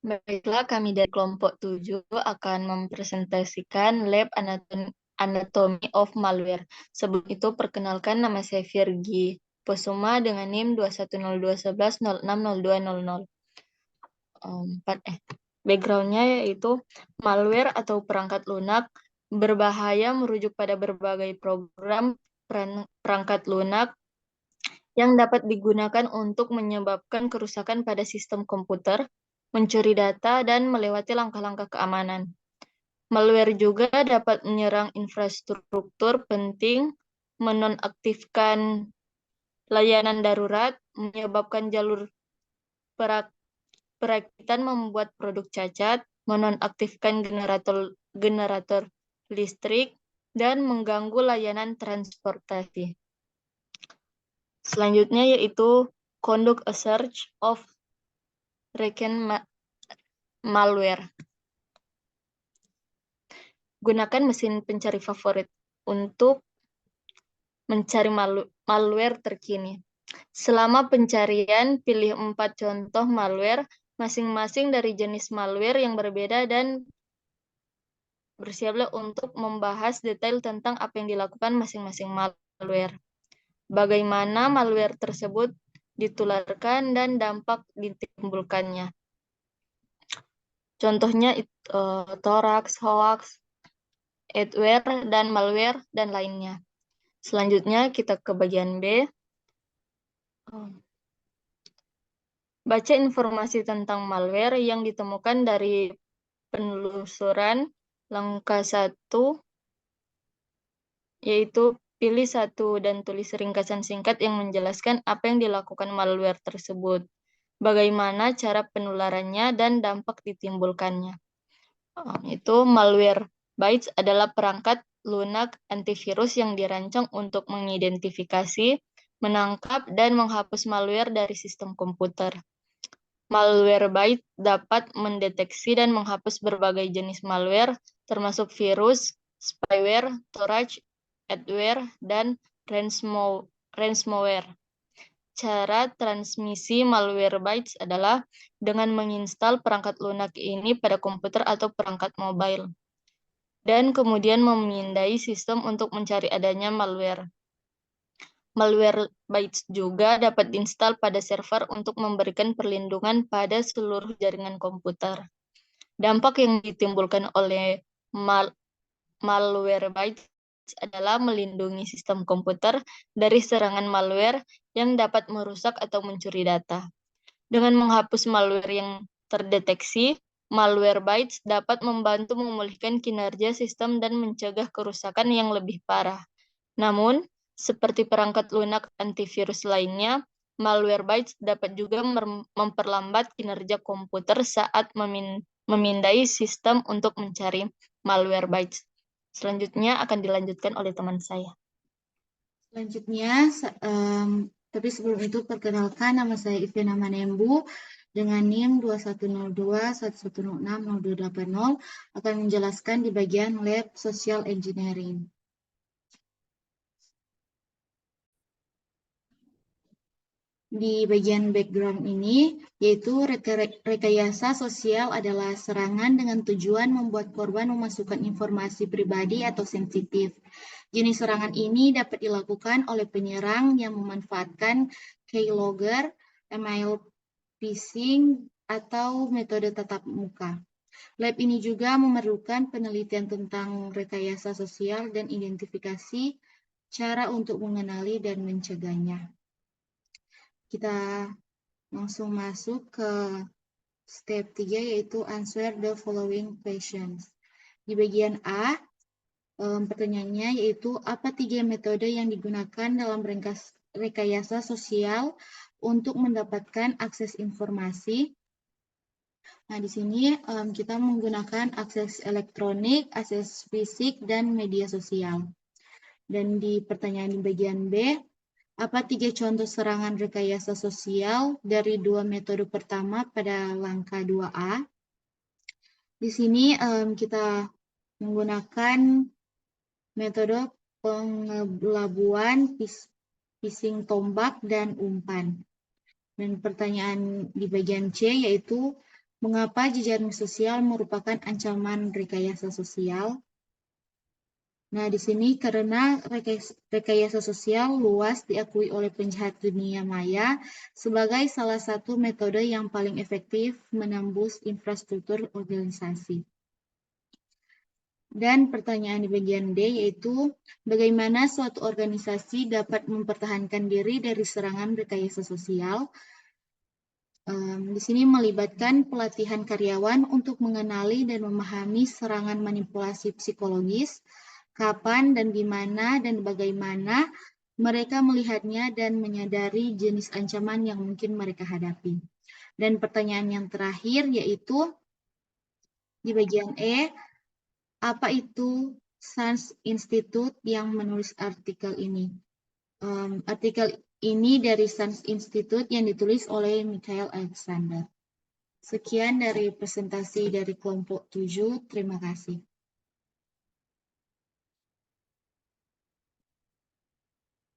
Baiklah, kami dari kelompok 7 akan mempresentasikan Lab Anatomy of Malware. Sebelum itu, perkenalkan nama saya Virgi Posuma dengan NIM 2102110606200. Background-nya yaitu malware atau perangkat lunak berbahaya merujuk pada berbagai program perangkat lunak yang dapat digunakan untuk menyebabkan kerusakan pada sistem komputer, mencuri data, dan melewati langkah-langkah keamanan. Malware juga dapat menyerang infrastruktur penting, menonaktifkan layanan darurat, menyebabkan jalur perakitan membuat produk cacat, menonaktifkan generator listrik, dan mengganggu layanan transportasi. Selanjutnya yaitu conduct a search of recent malware. Gunakan mesin pencari favorit untuk mencari malware terkini. Selama pencarian, pilih 4 contoh malware, masing-masing dari jenis malware yang berbeda, dan bersiaplah untuk membahas detail tentang apa yang dilakukan masing-masing malware, bagaimana malware tersebut ditularkan, dan dampak ditimbulkannya. Contohnya thorax, hoax, adware, dan malware, dan lainnya. Selanjutnya kita ke bagian B. Baca informasi tentang malware yang ditemukan dari penelusuran. Langkah 1, yaitu pilih satu dan tulis ringkasan singkat yang menjelaskan apa yang dilakukan malware tersebut, bagaimana cara penularannya, dan dampak ditimbulkannya. Itu Malwarebytes adalah perangkat lunak antivirus yang dirancang untuk mengidentifikasi, menangkap, dan menghapus malware dari sistem komputer. Malwarebytes dapat mendeteksi dan menghapus berbagai jenis malware, termasuk virus, spyware, trojan, adware, dan ransomware. Cara transmisi Malwarebytes adalah dengan menginstal perangkat lunak ini pada komputer atau perangkat mobile, dan kemudian memindai sistem untuk mencari adanya malware. Malwarebytes juga dapat diinstal pada server untuk memberikan perlindungan pada seluruh jaringan komputer. Dampak yang ditimbulkan oleh Malwarebytes adalah melindungi sistem komputer dari serangan malware yang dapat merusak atau mencuri data. Dengan menghapus malware yang terdeteksi, Malwarebytes dapat membantu memulihkan kinerja sistem dan mencegah kerusakan yang lebih parah. Namun, seperti perangkat lunak antivirus lainnya, Malwarebytes dapat juga memperlambat kinerja komputer saat memindai sistem untuk mencari Malwarebytes. Selanjutnya akan dilanjutkan oleh teman saya. Selanjutnya, tapi sebelum itu perkenalkan, nama saya Ivina Manembu dengan NIM 210211060280 akan menjelaskan di bagian Lab Social Engineering. Di bagian background ini, yaitu rekayasa sosial adalah serangan dengan tujuan membuat korban memasukkan informasi pribadi atau sensitif. Jenis serangan ini dapat dilakukan oleh penyerang yang memanfaatkan keylogger, email phishing, atau metode tatap muka. Lab ini juga memerlukan penelitian tentang rekayasa sosial dan identifikasi cara untuk mengenali dan mencegahnya. Kita langsung masuk ke step 3, yaitu answer the following questions. Di bagian A, pertanyaannya yaitu apa 3 metode yang digunakan dalam rekayasa sosial untuk mendapatkan akses informasi. Nah, di sini kita menggunakan akses elektronik, akses fisik, dan media sosial. Dan di pertanyaan di bagian B, apa 3 contoh serangan rekayasa sosial dari 2 metode pertama pada langkah 2A? Di sini kita menggunakan metode pengelabuan, phishing tombak, dan umpan. Dan pertanyaan di bagian C yaitu Mengapa jejaring sosial merupakan ancaman rekayasa sosial? Nah, di sini karena rekayasa sosial luas diakui oleh penjahat dunia maya sebagai salah satu metode yang paling efektif menembus infrastruktur organisasi. Dan pertanyaan di bagian D yaitu, bagaimana suatu organisasi dapat mempertahankan diri dari serangan rekayasa sosial? Di sini melibatkan pelatihan karyawan untuk mengenali dan memahami serangan manipulasi psikologis, kapan dan di mana dan bagaimana mereka melihatnya dan menyadari jenis ancaman yang mungkin mereka hadapi. Dan pertanyaan yang terakhir yaitu di bagian E, apa itu SANS Institute yang menulis artikel ini? Artikel ini dari SANS Institute yang ditulis oleh Michael Alexander. Sekian dari presentasi dari kelompok 7. Terima kasih.